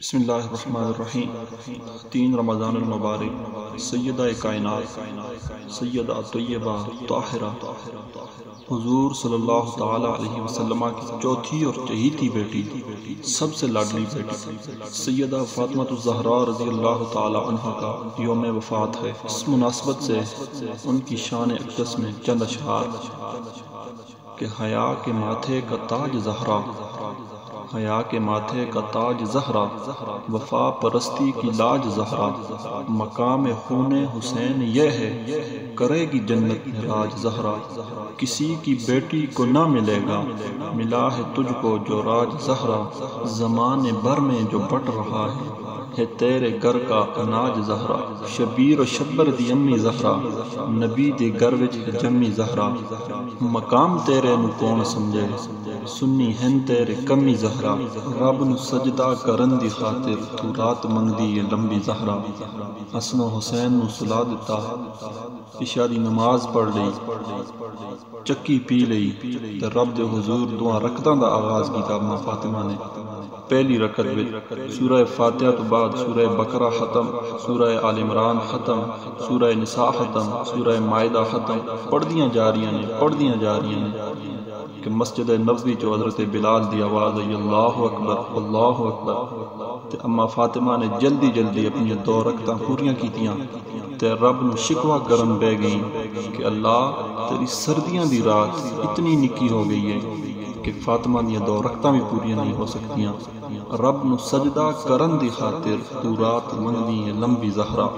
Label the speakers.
Speaker 1: بسم اللہ الرحمن الرحیم 3 رمضان المبارک سیدہ کائنات سیدہ طیبہ طاہرہ حضور صلی اللہ تعالی علیہ وسلم کی چوتھی اور چہیتی بیٹی سب سے لاڈلی بیٹی سیدہ فاطمہ الزہراء رضی اللہ تعالی عنہ کا یوم وفات ہے۔ اس مناسبت سے ان کی شان اقدس میں چند اشعار کہ حیا کے ماتھے کا تاج زہرا، حیا کے ماتھے کا تاج زہرا، وفا پرستی کی لاج زہرا، مقام خون حسین یہ ہے، کرے گی جنت میں راج زہرا، کسی کی بیٹی کو نہ ملے گا، ملا ہے تجھ کو جو راج زہرا، زمانے بھر میں جو بٹ رہا ہے تیرے گھر کا اناج زہرا، شبیر و شبر دی امی زہرا، نبی دے گھر وچ جمی زہرا، مقام تیرے نو کون سمجھے، سنی ہن تیرے کمی زہرا، رب نو سجدہ کرن دی خاطر تو رات منگدی ہے لمبی زہرا، حسن و حسین نو سلا دتا، عشاء دی نماز پڑھ لئی، چکی پی لئی تے رب دے حضور دعا رکعتاں دا آغاز کیتا ماں فاطمہ نے۔ پہلی رکعت وچ سورہ فاتحہ تو بعد سورہ بقرہ ختم، سورہ آل عمران ختم، سورہ نساء ختم، سورہ مائدہ ختم، پڑھدیاں جا رہی ہیں کہ مسجد نبوی جو حضرت بلال دی آواز آئی اللہ اکبر اللہ اکبر، تے اما فاطمہ نے جلدی اپنی 2 رکعتاں پوریاں کیتیاں تے رب نو شکوہ کرن بہ گئی کہ اللہ تیری سردیاں دی رات اتنی نکی ہو گئی ہے کہ فاطمہ دی 2 رکعتاں بھی پوریاں نہیں ہو سکتیاں، رب نو سجدہ کرن دی خاطر تو رات منگدی ہے لمبی زہرا۔